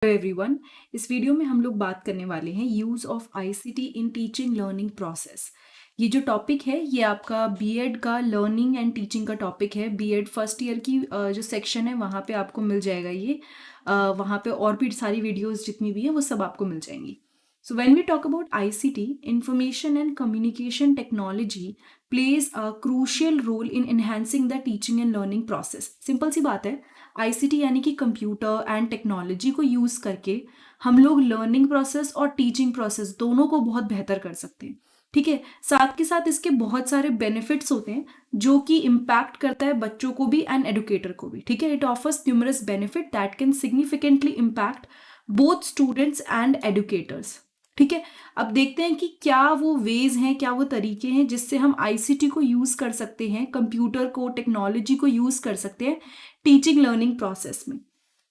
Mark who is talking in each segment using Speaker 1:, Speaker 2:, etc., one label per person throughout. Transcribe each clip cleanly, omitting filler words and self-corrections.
Speaker 1: Hello everyone. इस video में हम लोग बात करने वाले हैं use of ICT in teaching learning process. ये जो टॉपिक है ये आपका बीएड का लर्निंग एंड टीचिंग का टॉपिक है। बीएड फर्स्ट ईयर की जो सेक्शन है वहाँ पे आपको मिल जाएगा ये। वहाँ पे और भी सारी वीडियोस जितनी भी है वो सब आपको मिल जाएंगी। So when we talk about ICT, information and communication technology plays a crucial role in enhancing the teaching and learning process. Simple सी बात है, आईसीटी यानी कि कंप्यूटर एंड टेक्नोलॉजी को यूज़ करके हम लोग लर्निंग प्रोसेस और टीचिंग प्रोसेस दोनों को बहुत बेहतर कर सकते हैं। ठीक है, साथ के साथ इसके बहुत सारे बेनिफिट्स होते हैं जो कि इम्पैक्ट करता है बच्चों को भी एंड एडुकेटर को भी। ठीक है, it offers numerous benefit that can significantly impact both students and educators. ठीक है, अब देखते हैं कि क्या वो वेज हैं, क्या वो तरीके हैं जिससे हम आईसीटी को यूज़ कर सकते हैं, कंप्यूटर को, टेक्नोलॉजी को यूज़ कर सकते हैं टीचिंग लर्निंग प्रोसेस में।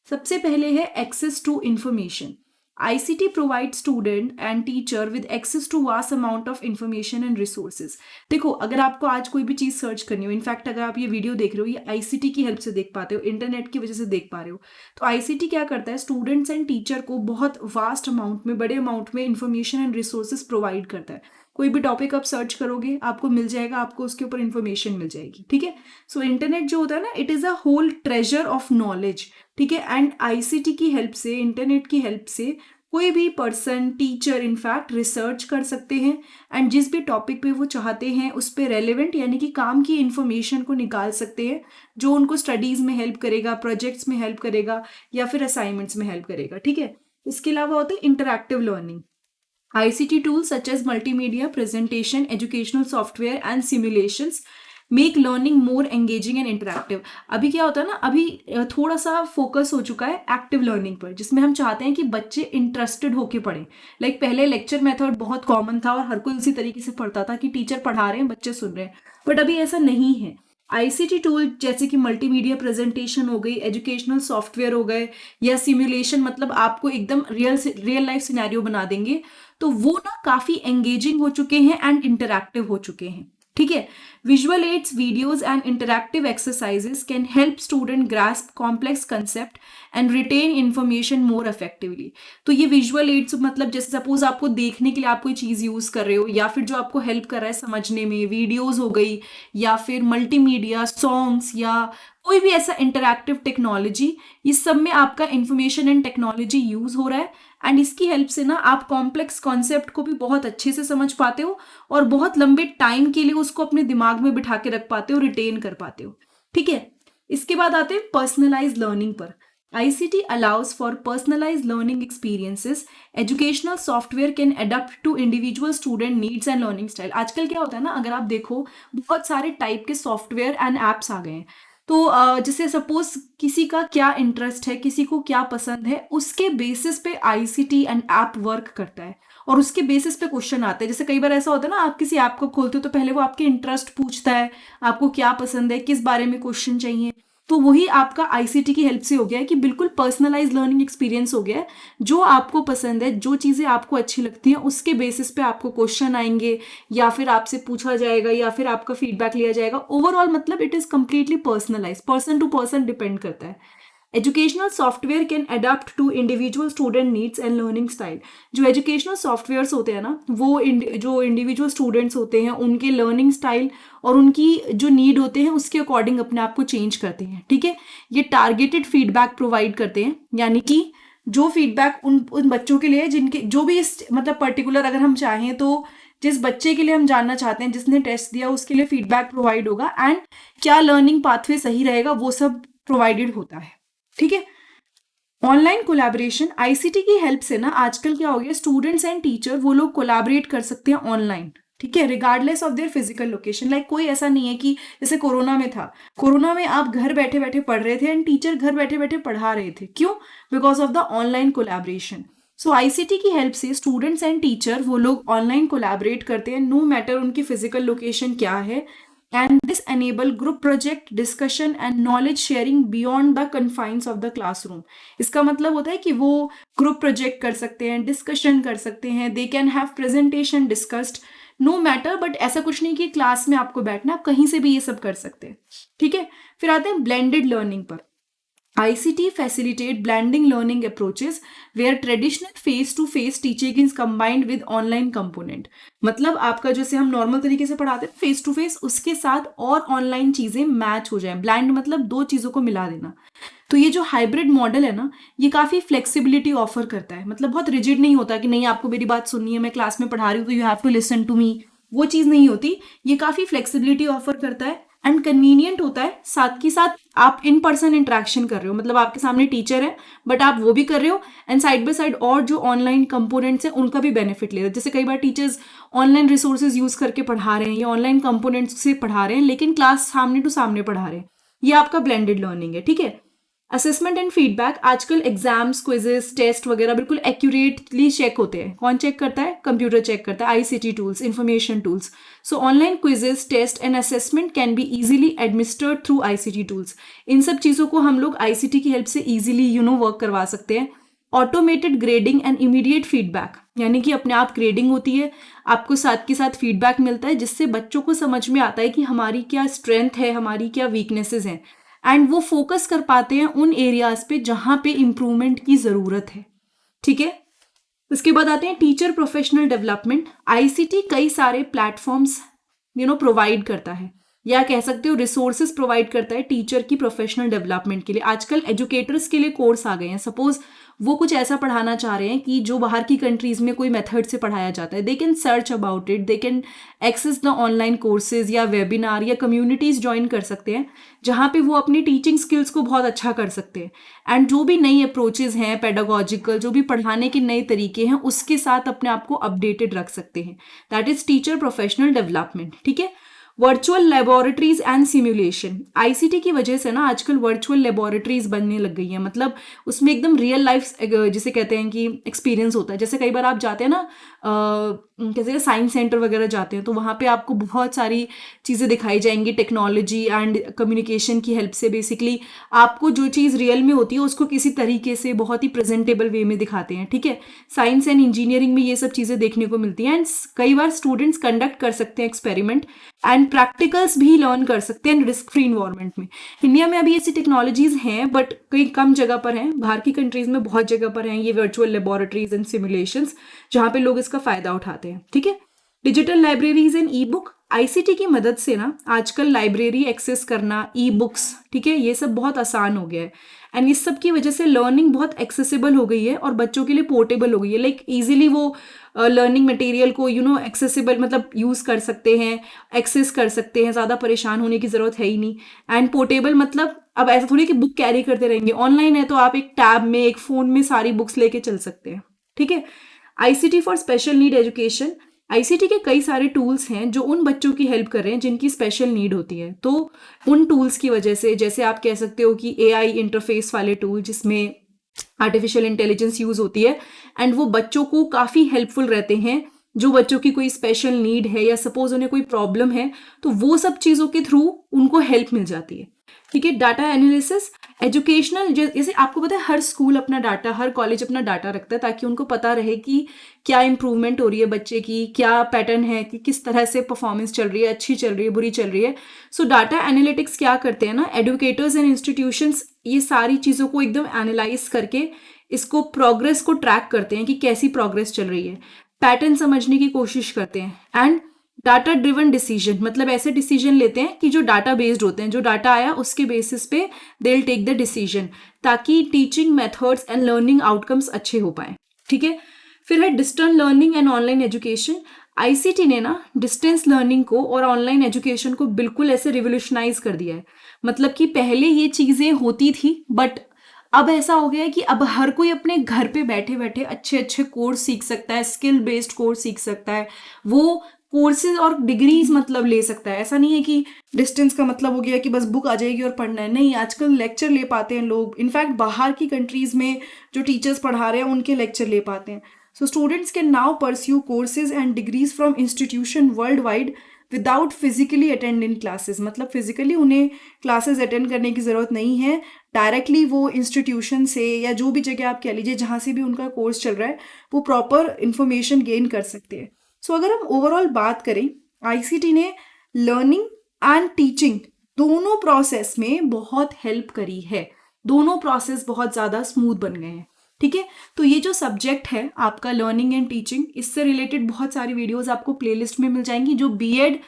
Speaker 1: सबसे पहले है access to information. ICT provide student and teacher with access to vast amount of information and resources. देखो, अगर आपको आज कोई भी चीज़ सर्च करनी हो, इनफैक्ट अगर आप ये वीडियो देख रहे हो ये आईसीटी की हेल्प से देख पाते हो, इंटरनेट की वजह से देख पा रहे हो, तो आईसीटी क्या करता है, स्टूडेंट्स एंड टीचर को बहुत वास्ट अमाउंट में, बड़े अमाउंट में इंफॉर्मेशन एंड रिसोर्सेज प्रोवाइड करता है। कोई भी टॉपिक आप सर्च करोगे आपको मिल जाएगा, आपको उसके ऊपर इंफॉर्मेशन मिल जाएगी। ठीक है, सो इंटरनेट जो होता है ना, it is a whole treasure of knowledge. ठीक है, एंड आईसीटी की हेल्प से, इंटरनेट की हेल्प से कोई भी पर्सन, टीचर इनफैक्ट रिसर्च कर सकते हैं एंड जिस भी टॉपिक पे वो चाहते हैं उस पे रेलेवेंट यानी कि काम की इंफॉर्मेशन को निकाल सकते हैं जो उनको स्टडीज़ में हेल्प करेगा, प्रोजेक्ट्स में हेल्प करेगा या फिर असाइनमेंट्स में हेल्प करेगा। ठीक है, इसके अलावा होता है interactive learning. ICT tools such as multimedia, presentation, educational software and simulations make learning more engaging and interactive. अभी क्या होता है ना, अभी थोड़ा सा फोकस हो चुका है एक्टिव लर्निंग पर, जिसमें हम चाहते हैं कि बच्चे इंटरेस्टेड होके पढ़ें। लाइक पहले लेक्चर मेथड बहुत कॉमन था और हर कोई उसी तरीके से पढ़ता था कि टीचर पढ़ा रहे हैं, बच्चे सुन रहे हैं, बट अभी ऐसा नहीं है। आईसीटी टूल जैसे कि मल्टीमीडिया प्रेजेंटेशन हो गई, एजुकेशनल सॉफ्टवेयर हो गए, या सिमुलेशन, मतलब आपको एकदम रियल लाइफ सिनेरियो बना देंगे, तो वो ना काफ़ी एंगेजिंग हो चुके हैं एंड इंटरैक्टिव हो चुके हैं। ठीक है, visual aids, videos and interactive exercises can help student grasp complex concept and retain information more effectively. तो ये विजुअल एड्स मतलब जैसे सपोज आपको देखने के लिए आप कोई चीज़ यूज़ कर रहे हो या फिर जो आपको हेल्प कर रहा है समझने में, वीडियोज हो गई या फिर मल्टीमीडिया सॉन्ग्स या कोई भी ऐसा इंटरैक्टिव टेक्नोलॉजी, इस सब में आपका इंफॉर्मेशन एंड टेक्नोलॉजी यूज़ हो रहा है एंड इसकी हेल्प से ना आप कॉम्प्लेक्स कॉन्सेप्ट को भी बहुत अच्छे से समझ पाते हो और बहुत लंबे टाइम के लिए उसको अपने दिमाग में बिठा के रख पाते हो, रिटेन कर पाते हो। ठीक है, इसके बाद आते हैं पर्सनलाइज लर्निंग पर। ICT allows for personalized learning experiences. Educational software can adapt to individual student needs and learning style. आजकल क्या होता है ना, अगर आप देखो बहुत सारे टाइप के सॉफ्टवेयर एंड एप्स आ गए हैं। तो जैसे सपोज किसी का क्या इंटरेस्ट है, किसी को क्या पसंद है, उसके बेसिस पे आईसीटी एंड ऐप वर्क करता है और उसके बेसिस पे क्वेश्चन आते हैं। जैसे कई बार ऐसा होता है ना, आप किसी ऐप को खोलते हो तो पहले वो आपके इंटरेस्ट पूछता है, आपको क्या पसंद है, किस बारे में क्वेश्चन चाहिए। तो वही आपका आईसीटी की हेल्प से हो गया है कि बिल्कुल पर्सनलाइज लर्निंग एक्सपीरियंस हो गया है। जो आपको पसंद है, जो चीज़ें आपको अच्छी लगती हैं, उसके बेसिस पे आपको क्वेश्चन आएंगे या फिर आपसे पूछा जाएगा या फिर आपका फीडबैक लिया जाएगा। ओवरऑल मतलब it is completely personalize, person to person depend करता है। Educational software can adapt to individual student needs and learning style. जो एजुकेशनल सॉफ्टवेयर्स होते हैं ना, वो जो इंडिविजुअल स्टूडेंट्स होते हैं उनके लर्निंग स्टाइल और उनकी जो नीड होते हैं उसके अकॉर्डिंग अपने आप को चेंज करते हैं। ठीक है, ये टारगेटेड फीडबैक प्रोवाइड करते हैं, यानी कि जो फीडबैक उन बच्चों के लिए जिनके जो भी इस मतलब पर्टिकुलर, अगर हम चाहें तो जिस बच्चे के लिए हम जानना चाहते हैं, जिसने टेस्ट दिया, उसके लिए फीडबैक प्रोवाइड होगा एंड क्या लर्निंग पाथवे सही रहेगा वो सब प्रोवाइडेड होता है। ठीक है, ऑनलाइन कोलैबोरेशन। आईसीटी की हेल्प से ना आजकल क्या हो गया, स्टूडेंट्स एंड टीचर वो लोग कोलैबोरेट कर सकते हैं ऑनलाइन। ठीक है, regardless of their physical location. Like कोई ऐसा नहीं है कि जैसे कोरोना में था, कोरोना में आप घर बैठे बैठे पढ़ रहे थे एंड टीचर घर बैठे बैठे पढ़ा रहे थे। क्यों? Because of the online collaboration. So ICT की हेल्प से स्टूडेंट्स एंड टीचर वो लोग ऑनलाइन कोलैबोरेट करते हैं, नो मैटर उनकी फिजिकल लोकेशन क्या है, and this enable group project discussion and knowledge sharing beyond the confines of the classroom. इसका मतलब होता है कि वो ग्रुप प्रोजेक्ट कर सकते हैं, डिस्कशन कर सकते हैं, they can have presentation discussed, no matter, but ऐसा कुछ नहीं कि क्लास में आपको बैठना, आप कहीं से भी ये सब कर सकते हैं। ठीक है, फिर आते हैं ब्लेंडेड लर्निंग पर। ICT facilitate blending learning approaches where traditional face-to-face teaching is combined with online component. मतलब आपका जैसे हम नॉर्मल तरीके से पढ़ाते हैं फेस टू फेस, उसके साथ और ऑनलाइन चीजें मैच हो जाएं. ब्लेंड मतलब दो चीजों को मिला देना. तो ये जो हाइब्रिड मॉडल है ना, ये काफी फ्लेक्सिबिलिटी ऑफर करता है. मतलब बहुत रिजिड नहीं होता कि नहीं आपको मेरी बात सुननी है, मैं क्लास में पढ़ा रही हूँ तो you have to listen to me. वो चीज नहीं होती. ये काफी फ्लेक्सिबिलिटी ऑफर करता है एंड कन्वीनियंट होता है. साथ के साथ आप इन पर्सन इंटरेक्शन कर रहे हो, मतलब आपके सामने टीचर है बट आप वो भी कर रहे हो एंड साइड बाय साइड और जो ऑनलाइन कंपोनेंट्स हैं उनका भी बेनिफिट ले रहे हो. जैसे कई बार टीचर्स ऑनलाइन रिसोर्सेज यूज करके पढ़ा रहे हैं या ऑनलाइन कंपोनेंट्स से पढ़ा रहे हैं लेकिन क्लास सामने टू सामने पढ़ा रहे हैं. ये आपका ब्लेंडेड लर्निंग है. ठीक है. Assessment and feedback. आजकल एग्जाम्स, क्विजेस, टेस्ट वगैरह बिल्कुल एक्यूरेटली चेक होते हैं. कौन चेक करता है? कंप्यूटर चेक करता है. ICT tools, information tools. So online quizzes, test and assessment can be easily administered through ICT tools. इन सब चीज़ों को हम लोग ICT की हेल्प से इजीली वर्क करवा सकते हैं. Automated grading and immediate feedback, यानी कि अपने आप ग्रेडिंग होती है, आपको साथ के साथ फीडबैक मिलता है जिससे बच्चों को समझ में आता है कि हमारी क्या स्ट्रेंथ है, हमारी क्या वीकनेसेस हैं एंड वो फोकस कर पाते हैं उन एरियाज पे जहां पे इम्प्रूवमेंट की ज़रूरत है. ठीक है. उसके बाद आते हैं टीचर प्रोफेशनल डेवलपमेंट. ICT कई सारे प्लेटफॉर्म्स प्रोवाइड करता है, या कह सकते हो रिसोर्सेज प्रोवाइड करता है टीचर की प्रोफेशनल डेवलपमेंट के लिए. आजकल एजुकेटर्स के लिए कोर्स आ गए हैं. सपोज वो कुछ ऐसा पढ़ाना चाह रहे हैं कि जो बाहर की कंट्रीज में कोई मेथड से पढ़ाया जाता है, they can search about it, they can access the online courses या वेबिनार या कम्युनिटीज ज्वाइन कर सकते हैं जहाँ पे वो अपनी टीचिंग स्किल्स को बहुत अच्छा कर सकते हैं एंड जो भी नई अप्रोचेज हैं पेडागोजिकल, जो भी पढ़ाने के नए तरीके हैं उसके साथ अपने आप को अपडेटेड रख सकते हैं. That is teacher professional development. ठीक है. Virtual laboratories and simulation. ICT की वजह से ना आजकल वर्चुअल लेबोरेटरीज बनने लग गई हैं. मतलब उसमें एकदम रियल लाइफ जिसे कहते हैं कि एक्सपीरियंस होता है. जैसे कई बार आप जाते हैं ना कैसे साइंस सेंटर वगैरह जाते हैं तो वहाँ पे आपको बहुत सारी चीज़ें दिखाई जाएंगी टेक्नोलॉजी एंड कम्युनिकेशन की हेल्प से. बेसिकली आपको जो चीज़ रियल में होती है उसको किसी तरीके से बहुत ही प्रेजेंटेबल वे में दिखाते हैं. ठीक है. साइंस एंड इंजीनियरिंग में ये सब चीज़ें देखने को मिलती हैं एंड कई बार स्टूडेंट्स कंडक्ट कर सकते हैं एक्सपेरिमेंट एंड प्रैक्टिकल्स भी लर्न कर सकते हैं रिस्क फ्री इन्वायरमेंट में. इंडिया में अभी ऐसी टेक्नोलॉजीज हैं बट कई कम जगह पर हैं. बाहर की कंट्रीज में बहुत जगह पर हैं ये वर्चुअल लेबोरेटरीज एंड सिमुलेशंस जहाँ पे लोग इसका फायदा उठाते हैं. ठीक है. Digital libraries and E book. ICT की मदद से ना आजकल लाइब्रेरी एक्सेस करना, ई बुक्स, ठीक है, ये सब बहुत आसान हो गया है एंड इस सब की वजह से लर्निंग बहुत एक्सेसिबल हो गई है और बच्चों के लिए पोर्टेबल हो गई है. लाइक इजीली वो लर्निंग मटेरियल को एक्सेसिबल मतलब यूज़ कर सकते हैं, एक्सेस कर सकते हैं, ज़्यादा परेशान होने की ज़रूरत है ही नहीं. एंड पोर्टेबल मतलब अब ऐसा थोड़ी कि बुक कैरी करते रहेंगे. ऑनलाइन है तो आप एक टैब में, एक फ़ोन में सारी बुक्स लेके चल सकते हैं. ठीक है. ICT for special need education. ICT के कई सारे टूल्स हैं जो उन बच्चों की हेल्प कर रहे हैं जिनकी स्पेशल नीड होती है. तो उन टूल्स की वजह से जैसे आप कह सकते हो कि AI इंटरफेस वाले टूल जिसमें आर्टिफिशियल इंटेलिजेंस यूज़ होती है एंड वो बच्चों को काफ़ी हेल्पफुल रहते हैं. जो बच्चों की कोई स्पेशल नीड है या सपोज उन्हें कोई प्रॉब्लम है तो वो सब चीज़ों के थ्रू उनको हेल्प मिल जाती है. ठीक है. Data analysis. एजुकेशनल, जैसे आपको पता है हर स्कूल अपना डाटा, हर कॉलेज अपना डाटा रखता है ताकि उनको पता रहे कि क्या इंप्रूवमेंट हो रही है बच्चे की, क्या पैटर्न है, कि किस तरह से परफॉर्मेंस चल रही है, अच्छी चल रही है, बुरी चल रही है. सो डाटा एनालिटिक्स क्या करते हैं ना, एडुकेटर्स एंड इंस्टीट्यूशंस ये सारी चीज़ों को एकदम एनालाइज करके इसको प्रोग्रेस को ट्रैक करते हैं कि कैसी प्रोग्रेस चल रही है, पैटर्न समझने की कोशिश करते हैं एंड डाटा ड्रिवन डिसीजन मतलब ऐसे डिसीजन लेते हैं कि जो डाटा बेस्ड होते हैं, जो डाटा आया उसके बेसिस पे they will take the decision ताकि teaching methods and learning outcomes अच्छे हो पाए. ठीक है. फिर है distance learning and online education. ICT ने ना डिस्टेंस लर्निंग को और ऑनलाइन एजुकेशन को बिल्कुल ऐसे रिवोल्यूशनाइज कर दिया है. मतलब कि पहले ये चीज़ें होती थी बट अब ऐसा हो गया है कि अब हर कोई अपने घर पे बैठे बैठे अच्छे अच्छे कोर्स सीख सकता है, स्किल बेस्ड कोर्स सीख सकता है, वो कोर्सेज और डिग्रीज मतलब ले सकता है. ऐसा नहीं है कि डिस्टेंस का मतलब हो गया कि बस बुक आ जाएगी और पढ़ना है. नहीं, आजकल लेक्चर ले पाते हैं लोग. इनफैक्ट बाहर की कंट्रीज में जो टीचर्स पढ़ा रहे हैं उनके लेक्चर ले पाते हैं. So students can now pursue courses and degrees from institution world wide without physically attend in classes. मतलब फिजिकली उन्हें क्लासेस अटेंड करने की ज़रूरत नहीं है. डायरेक्टली वो इंस्टीट्यूशन से या जो भी जगह आप कह लीजिए जहाँ से भी उनका कोर्स चल रहा है वो प्रॉपर इन्फॉर्मेशन गेन कर सकते हैं. सो अगर हम ओवरऑल बात करें, ICT ने लर्निंग एंड टीचिंग दोनों प्रोसेस में बहुत हेल्प करी है. दोनों प्रोसेस बहुत ज़्यादा स्मूथ बन गए हैं। ठीक है, तो ये जो सब्जेक्ट है आपका लर्निंग एंड टीचिंग, इससे रिलेटेड बहुत सारी वीडियोस आपको प्लेलिस्ट में मिल जाएंगी, जो बीएड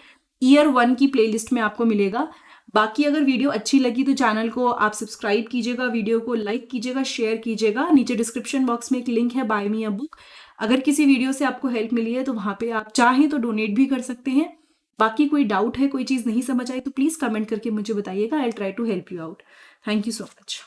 Speaker 1: ईयर 1 की प्लेलिस्ट में आपको मिलेगा। बाकी अगर वीडियो अच्छी लगी तो चैनल को आप सब्सक्राइब कीजिएगा, वीडियो को लाइक कीजिएगा, शेयर कीजिएगा। नीचे डिस्क्रिप्शन बॉक्स में एक लिंक है, बाय मी अ बुक। अगर किसी वीडियो से आपको हेल्प मिली है तो वहाँ पे आप चाहें तो डोनेट भी कर सकते हैं। बाकी कोई डाउट है, कोई चीज़ नहीं समझ आई तो प्लीज़ कमेंट करके मुझे बताइएगा। I will try to help you out. Thank you so much.